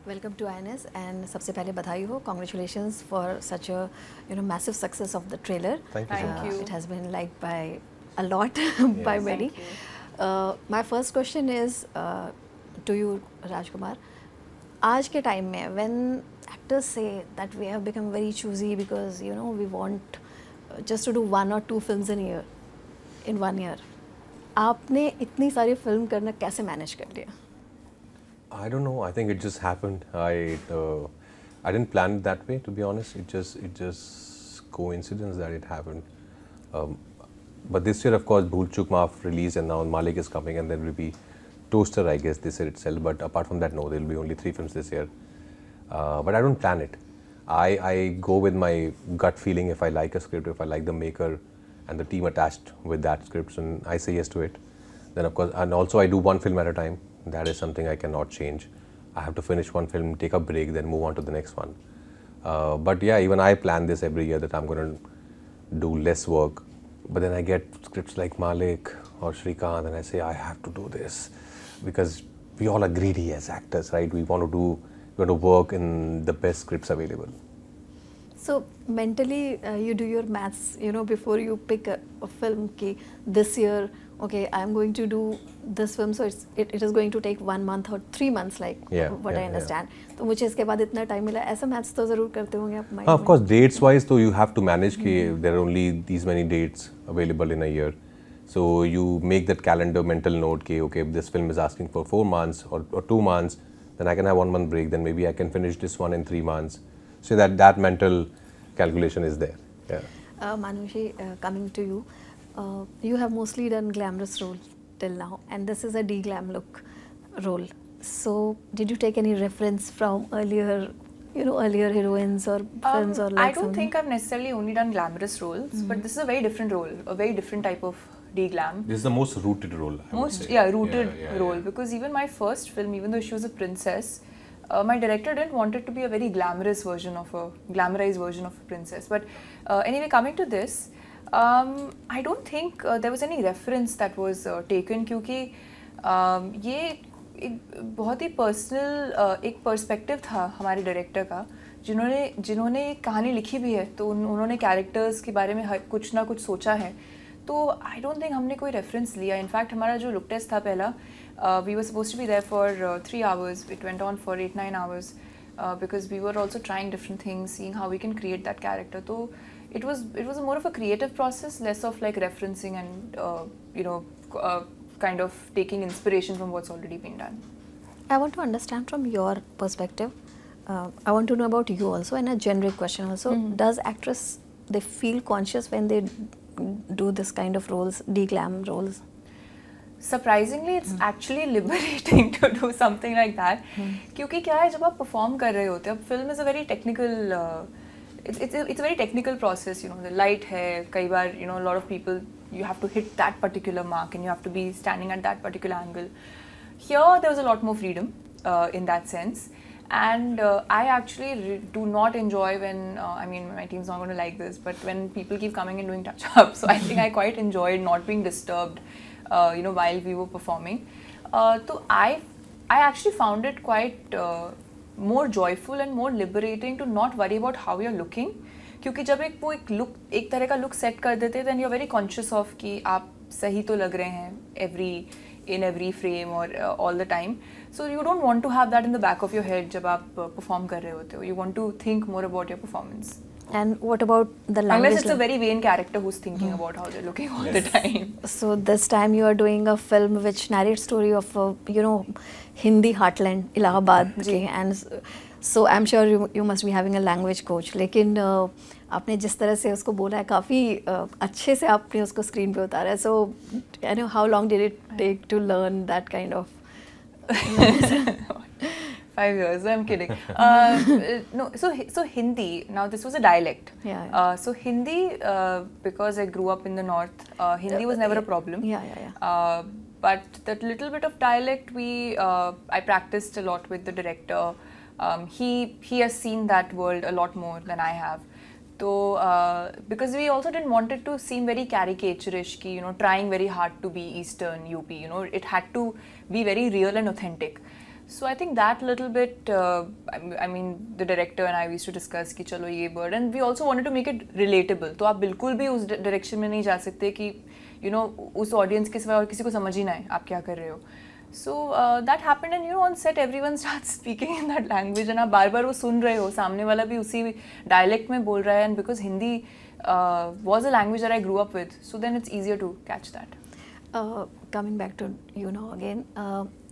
Welcome to INS and सबसे पहले बधाई हो. Congratulations for such a massive success of the trailer. Thank you so Thank much. you. It has been liked by a lot by Yes. many. Thank you. My first question is to you, Rajkumar. आज के time में when actors say that we have become very choosy because we want just to do 1 or 2 films in a year, in 1 year. आपने इतनी सारी film करना कैसे manage कर लिया? I don't know. I think it just happened. I didn't plan it that way, to be honest. It just coincidence that it happened. But this year, of course, Bhool Chuk Maaf released, and now Malik is coming, and there will be Toaster, I guess, this year itself. But apart from that, no, there will be only 3 films this year. But I don't plan it. I go with my gut feeling. If I like a script, if I like the maker and the team attached with that script, and I say yes to it, then of course, and also I do one film at a time. That is something I cannot change. I have to finish one film, take a break, then move on to the next one. But yeah, even I plan this every year that I'm going to do less work. But then I get scripts like Malik or Shrikant, and I say I have to do this because we all are greedy as actors, right? We want to work in the best scripts available. So mentally, you do your maths, before you pick a film. Ki this year, okay, I'm going to do this film, so it is going to take 1 month or 3 months, like what I understand. तो मुझे इसके बाद इतना time मिला. ऐसा maths तो ज़रूर करते होंगे आप mind में. Of course, dates wise, so you have to manage कि there are only these many dates available in a year. So you make that calendar mental note कि okay, if this film is asking for 4 months or 2 months, then I can have 1 month break. Then maybe I can finish this one in 3 months. So that mental calculation is there. Yeah. Manushi, coming to you, you have mostly done glamorous role till now, and this is a de-glam look role. So did you take any reference from earlier heroines or films or like I don't think I've necessarily only done glamorous roles, but this is a very different role, a very different type of de-glam. This is the most rooted role. Rooted role. Because even my first film, even though she was a princess, my director didn't want it to be a very glamorized version of a princess. But anyway, coming to this, I don't think there was any reference that was taken, क्योंकि ये एक बहुत ही personal एक perspective था हमारे director का, जिन्होंने एक कहानी लिखी भी है, तो उन्होंने कैरेक्टर्स के बारे में कुछ ना कुछ सोचा है. तो आई डोंट थिंक हमने कोई रेफरेंस लिया. इनफैक्ट हमारा जो लुक टेस्ट था पहला, we were suppose to be there for 3 hours. It went on for 8-9 hours because we were also trying different things, seeing how we can create that character. So it was more of a creative process, less of like referencing and kind of taking inspiration from what's already been done. I want to understand from your perspective. I want to know about you also, and a generic question also. Does actress, they feel conscious when they do this kind of roles, de-glam roles? Surprisingly, it's actually liberating to do something like that. क्योंकि क्या है, जब आप perform कर रहे होते हैं, film is a very technical, it's a very technical process. The light है, कई बार a lot of people, you have to hit that particular mark and you have to be standing at that particular angle. Here there was a lot more freedom in that sense, and I actually do not enjoy when I mean, my team's not going to like this, but when people keep coming and doing touch-ups. So I think I quite enjoyed not being disturbed while we were performing. So I actually found it quite more joyful and more liberating to not worry about how you're looking. क्योंकि जब एक तरह का look set कर देते, then you're very conscious of कि आप सही तो लग रहे हैं in every frame or all the time. So you don't want to have that in the back of your head जब आप perform कर रहे होते हो. You want to think more about your performance. And what about the language? Unless it's a very vain character who's thinking about how they're looking all the time. So this time you are doing a film which narrates story of Hindi heartland, Allahabad, and so I'm sure you must be having a language coach. लेकिन आपने जिस तरह से उसको बोला है, काफ़ी अच्छे से आपने उसको स्क्रीन पे उतारा है. So how long did it take to learn that kind of? 5 years. I'm kidding. No, so Hindi. Now this was a dialect. Yeah. So Hindi, because I grew up in the north, Hindi was never a problem. Yeah. But that little bit of dialect, I practiced a lot with the director. He has seen that world a lot more than I have. So because we also didn't want it to seem very caricaturish, trying very hard to be Eastern UP. It had to be very real and authentic. So I think that little bit, I mean, the director and I used to discuss कि चलो ये word, and we also wanted to make it relatable. तो आप बिल्कुल भी उस direction में नहीं जा सकते कि you know उस audience के सिवा और किसी को समझ ही ना आए आप क्या कर रहे हो. So that happened, and you know on set everyone starts speaking in that language, and आप बार-बार वो सुन रहे हो, सामने वाला भी उसी dialect में बोल रहा है, and because Hindi was a language that I grew up with, so then it's easier to catch that. Coming back to you know again,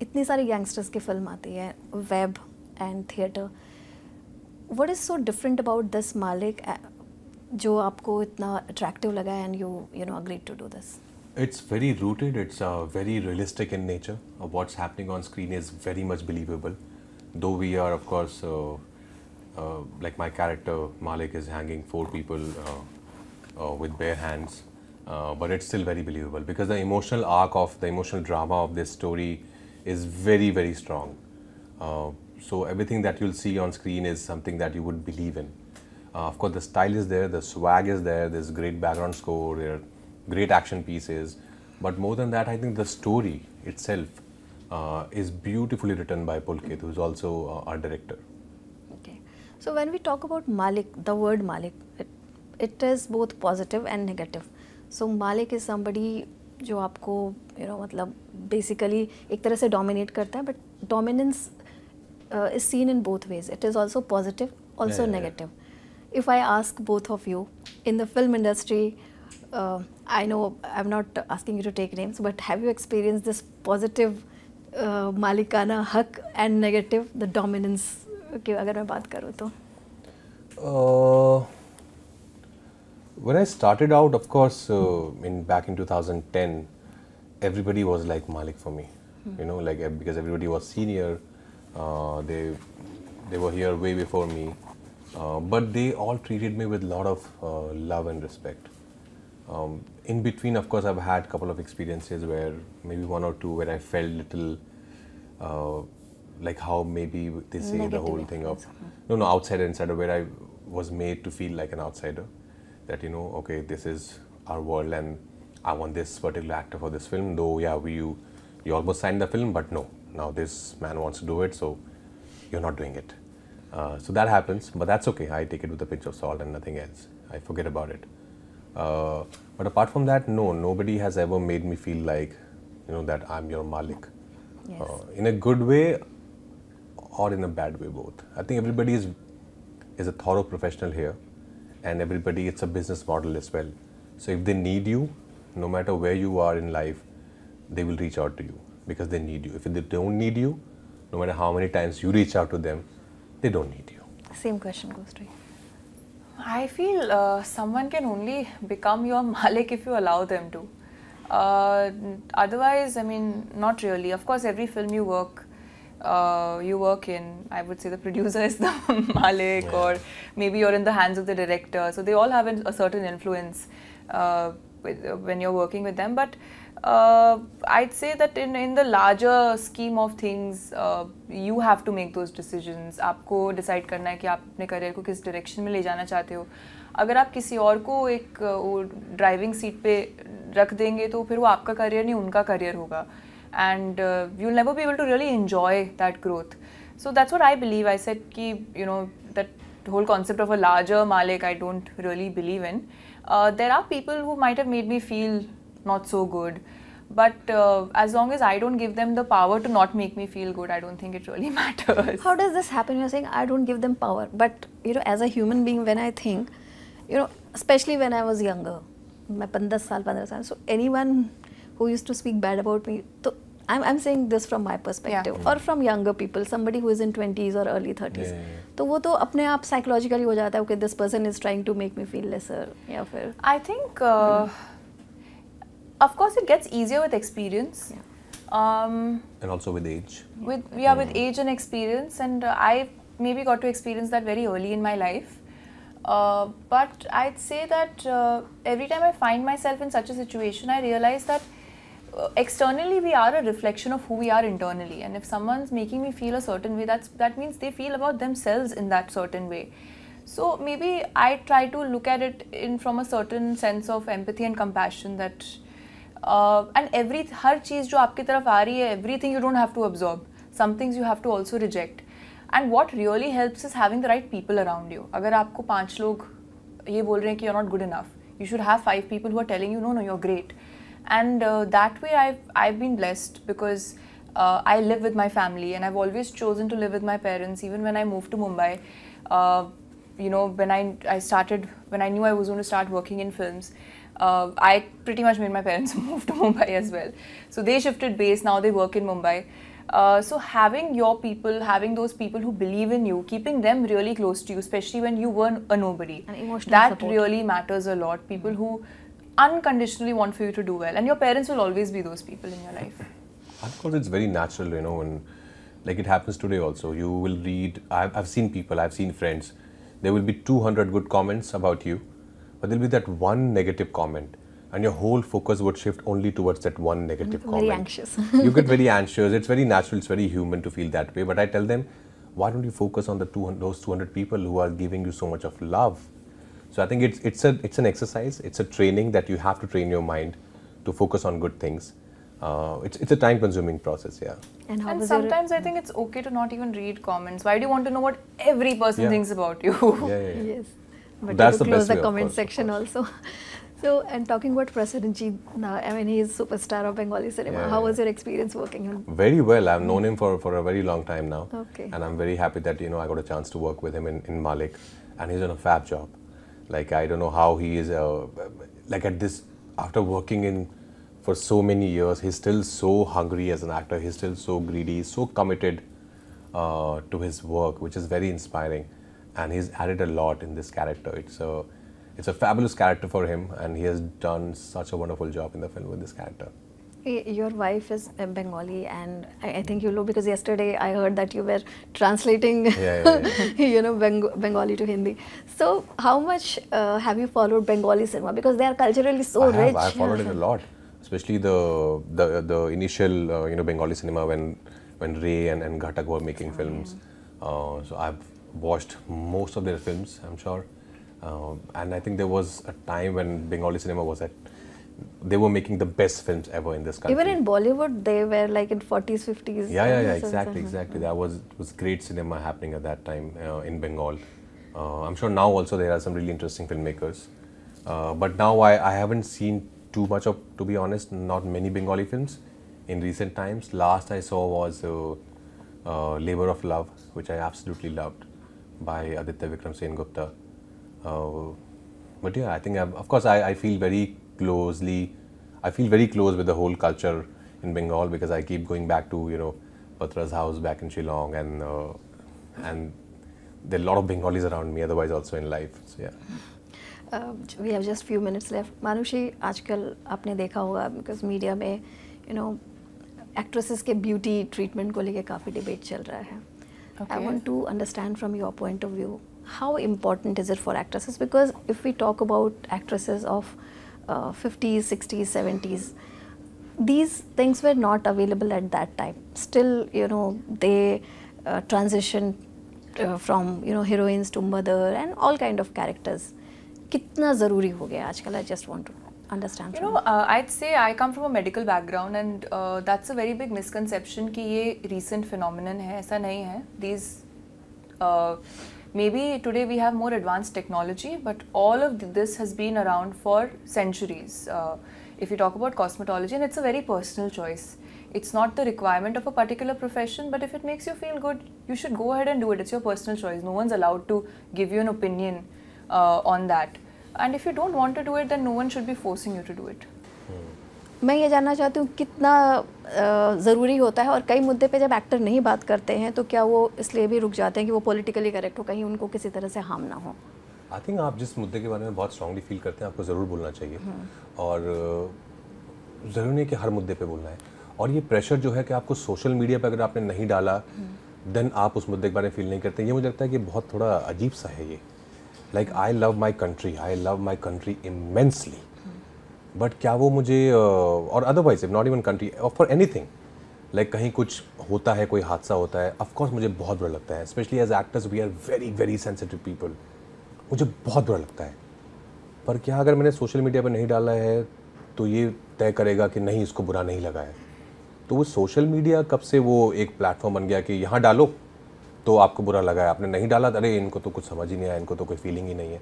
इतनी सारी gangsters की film आती है, web and theatre. What is so different about this Malik, जो आपको इतना attractive लगा and you know agreed to do this? It's very rooted. It's very realistic in nature. What's happening on screen is very much believable. Though we are, of course, like my character Malik is hanging 4 people with bare hands. But it's still very believable because the emotional arc of the emotional drama of this story is very, very strong. So everything that you'll see on screen is something that you would believe in. Of course, the style is there, the swag is there, there's great background score, there are great action pieces. But more than that, I think the story itself is beautifully written by Pulkit, who's also our director. Okay. So when we talk about Malik, the word Malik, it is both positive and negative. So Malik is somebody जो आपको you know मतलब basically एक तरह से dominate करता है, but dominance is seen in both ways. It is also positive, also negative. If I ask both of you in the film industry, I know I'm not asking you to take names, but have you experienced this positive Malikana haq and negative the dominance की अगर मैं बात करूँ तो? When I started out, of course, back in 2010, everybody was like Malik for me. You know, like because everybody was senior, they were here way before me, but they all treated me with a lot of love and respect. In between, of course, I've had a couple of experiences where maybe 1 or 2 where I felt little like how maybe they say negative the whole thing of outsider insider, where I was made to feel like an outsider. That you know, okay, this is our world, and I want this particular actor for this film. Though, yeah, you almost signed the film, but no, now this man wants to do it, so you're not doing it. So that happens, but that's okay. I take it with a pinch of salt and nothing else. I forget about it. But apart from that, no, nobody has ever made me feel like, you know, that I'm your Malik. Yes. In a good way or in a bad way, both. I think everybody is a thorough professional here. And everybody, it's a business model as well. So if they need you, no matter where you are in life, they will reach out to you because they need you. If they don't need you, no matter how many times you reach out to them, they don't need you. Same question goes to you. I feel someone can only become your Malik if you allow them to. Otherwise, I mean, not really. Of course, every film you work in, I would say the producer is the Malik, or maybe you're in the hands of the director. So they all have a certain influence when you're working with them. But I'd say that in the larger scheme of things, you have to make those decisions. आपको decide करना है कि आप अपने career को किस direction में ले जाना चाहते हो. अगर आप किसी और को एक ड्राइविंग सीट पे रख देंगे तो फिर वो आपका career नहीं उनका career होगा. And you'll never be able to really enjoy that growth. So that's what I believe. I said ki, you know, that whole concept of a larger Malik, I don't really believe in. There are people who might have made me feel not so good, but as long as I don't give them the power to not make me feel good, I don't think it really matters. How does this happen? You're saying I don't give them power, but you know, as a human being, when I think, you know, especially when I was younger, मैं 15 साल, so anyone who used to speak bad about me, so I'm saying this from my perspective, or from younger people, somebody who is in 20s or early 30s. तो वो तो अपने आप psychologically हो जाता है, okay, this person is trying to make me feel lesser, या फिर. I think, of course, it gets easier with experience. And also with age. With age and experience, and I maybe got to experience that very early in my life. But I'd say that every time I find myself in such a situation, I realize that externally we are a reflection of who we are internally, and if someone's making me feel a certain way, that means they feel about themselves in that certain way. So maybe I try to look at it from a certain sense of empathy and compassion, that and हर चीज़ जो आपकी तरफ आ रही है, everything you don't have to absorb. some things you have to also reject. And what really helps is having the right people around you. अगर आपको 5 लोग ये बोल रहे हैं कि you're not good enough, you should have 5 people who are telling you, no, you're great. And that way I've been blessed, because I live with my family, and I've always chosen to live with my parents. Even when I moved to Mumbai, you know, when I knew I was going to start working in films, I pretty much made my parents move to Mumbai as well. So they shifted base, now they work in Mumbai. So having your people, having those people who believe in you, keeping them really close to you, especially when you were a nobody, and emotional that support really matters a lot. People who unconditionally want for you to do well, and your parents will always be those people in your life. Of course, it's very natural, you know, when, like it happens today also. You will read, I've seen people, I've seen friends, there will be 200 good comments about you, but there'll be that one negative comment, and your whole focus would shift only towards that one negative comment. Very anxious. You get very anxious. It's very natural, it's very human to feel that way. But I tell them, why don't you focus on those 200 people who are giving you so much of love? So I think it's an exercise, it's a training that you have to train your mind to focus on good things. It's a time-consuming process, yeah. And sometimes I think it's okay to not even read comments. Why do you want to know what every person thinks about you? Yeah. Yes, but That's you the have to close best way, the of comment course, section also. So, and talking about Prasadanji, I mean, he is superstar of Bengali cinema. Yeah, How yeah. was your experience working on? Very well. I've known him for a very long time now. Okay. And I'm very happy that, you know, I got a chance to work with him in Malik. And he's done a fab job. Like, I don't know how he is, like at this, after working for so many years, he's still so hungry as an actor. He's still so greedy, so committed to his work, which is very inspiring. And he's added a lot in this character. It's a fabulous character for him, and he has done such a wonderful job in the film with this character. Your wife is Bengali, and I think you know, because yesterday I heard that you were translating, you know, Bengali to Hindi. So how much have you followed Bengali cinema? Because they are culturally so rich. I followed it a lot, especially the initial, you know, Bengali cinema when Ray and Ghatak were making films. So I've watched most of their films, I'm sure. And I think there was a time when Bengali cinema they were making the best films ever in this country. Even in Bollywood, they were like in 40s, 50s. Yeah, exactly. That was great cinema happening at that time in Bengal. I'm sure now also there are some really interesting filmmakers. But now I haven't seen too much of, to be honest, not many Bengali films in recent times. Last I saw was Labour of Love, which I absolutely loved, by Aditya Vikram Sen-Gupta. But yeah, I think of course I feel very close with the whole culture in Bengal, because I keep going back to, you know, Patra's house back in Shillong, and there are a lot of Bengalis around me otherwise also in life. So yeah. We have just few minutes left. Manushi, आजकल आपने देखा होगा, because media में, you know, actresses के beauty treatment को लेके काफी debate चल रहा है. Okay. I want to understand from your point of view, how important is it for actresses? Because if we talk about actresses of 50s, 60s, 70s, these things were not available at that time. Still, you know, they transitioned from, you know, heroines to mother and all kind of characters. कितना ज़रूरी हो गया आजकल? I just want to understand. You know, I'd say I come from a medical background, and that's a very big misconception कि ये recent phenomenon है. ऐसा नहीं है. These maybe today we have more advanced technology, but all of this has been around for centuries. If you talk about cosmetology, and it's a very personal choice. It's not the requirement of a particular profession, but if it makes you feel good, you should go ahead and do it. It's your personal choice. No one's allowed to give you an opinion on that. And if you don't want to do it, then no one should be forcing you to do it. मैं ये जानना चाहती हूँ कितना ज़रूरी होता है, और कई मुद्दे पे जब एक्टर नहीं बात करते हैं तो क्या वो इसलिए भी रुक जाते हैं कि वो पॉलिटिकली करेक्ट हो, कहीं उनको किसी तरह से हार्म ना हो? आई थिंक आप जिस मुद्दे के बारे में बहुत स्ट्रांगली फील करते हैं आपको ज़रूर बोलना चाहिए, और ज़रूरी नहीं कि हर मुद्दे पे बोलना है. और ये प्रेशर जो है कि आपको सोशल मीडिया पे अगर आपने नहीं डाला देन आप उस मुद्दे के बारे में फील नहीं करते, ये मुझे लगता है कि बहुत थोड़ा अजीब सा है ये. Like I love my country immensely, but क्या वो मुझे और otherwise if not even country और फॉर एनीथिंग, लाइक कहीं कुछ होता है, कोई हादसा होता है, ऑफकोर्स मुझे बहुत बुरा लगता है. Specially as actors we are very very sensitive people, मुझे बहुत बुरा लगता है. पर क्या अगर मैंने सोशल मीडिया पर नहीं डाला है तो ये तय करेगा कि नहीं इसको बुरा नहीं लगा है? तो वो सोशल मीडिया कब से वो एक प्लेटफॉर्म बन गया कि यहाँ डालो तो आपको बुरा लगा है, आपने नहीं डाला अरे इनको तो कुछ समझ ही नहीं आया, इनको तो कोई फीलिंग ही नहीं है।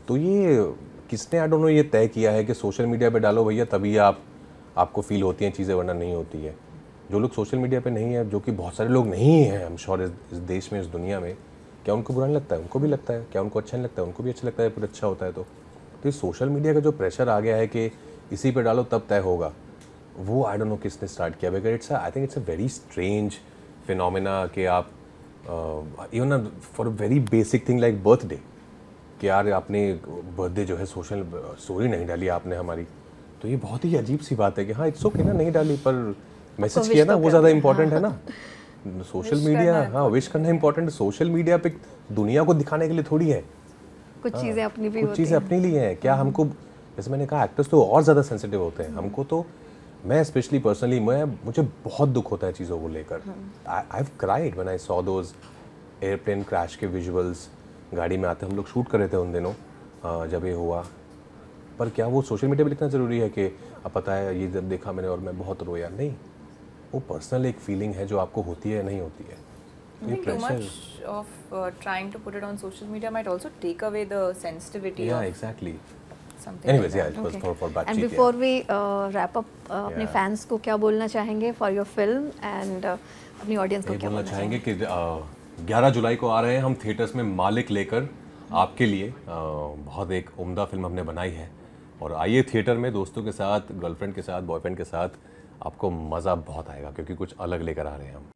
तो ये किसने आई डोंट नो ये तय किया है कि सोशल मीडिया पे डालो भैया तभी आपको फील होती हैं चीज़ें, वरना नहीं होती है। जो लोग सोशल मीडिया पे नहीं है, जो कि बहुत सारे लोग नहीं हैं आई एम श्योर इस देश में, इस दुनिया में, क्या उनको बुरा नहीं लगता है? उनको भी लगता है। क्या उनको अच्छा नहीं लगता है? उनको भी अच्छा लगता है, फिर अच्छा होता है। तो ये सोशल मीडिया का जो प्रेशर आ गया है कि इसी पे डालो तब तय होगा, वो आई डोंट नो किसने स्टार्ट किया। Because I think it's a very strange phenomena कि आप even for a very basic thing like birthday, कि यार आपने बर्थडे जो है सोशल स्टोरी नहीं डाली आपने हमारी, तो ये बहुत ही अजीब सी बात है कि हाँ इट्स ओके ना नहीं डाली, पर मैसेज किया ना वो ज़्यादा इंपॉर्टेंट है ना। सोशल मीडिया, हाँ विश करना इंपॉर्टेंट है। सोशल मीडिया पे दुनिया को दिखाने के लिए थोड़ी है, कुछ चीज़ें अपनी भी कुछ चीज़ें अपने लिए हैं। क्या हमको, जैसे मैंने कहा एक्टर्स तो और ज़्यादा सेंसिटिव होते हैं, हमको तो, मैं स्पेशली पर्सनली मुझे बहुत दुख होता है चीज़ों को लेकर। I have cried when I saw those airplane crash के विजुअल्स। गाड़ी में आते हम लोग शूट कर रहे थे उन दिनों जब ये हुआ, पर क्या वो सोशल मीडिया पे लिखना ज़रूरी है कि अब पता है ये जब देखा मैंने और मैं बहुत रोया? नहीं, वो पर्सनल एक फीलिंग है जो आपको होती है या नहीं होती है। I think too much of trying to put it on social media might also take away the sensitivity Yeah, of exactly. something. Anyways, like yeah, it was for And बातचीत। before we wrap up, अपने Yeah. Fans को क्या बोलना चाहेंगे for your film and अपनी audience को ये क्या बोलना बोलना चाहेंगे कि 11 जुलाई को आ रहे हैं हम थिएटर्स में मालिक लेकर आपके लिए। बहुत एक उम्दा फिल्म हमने बनाई है, और आइए थिएटर में दोस्तों के साथ, गर्लफ्रेंड के साथ, बॉयफ्रेंड के साथ, आपको मज़ा बहुत आएगा क्योंकि कुछ अलग लेकर आ रहे हैं हम।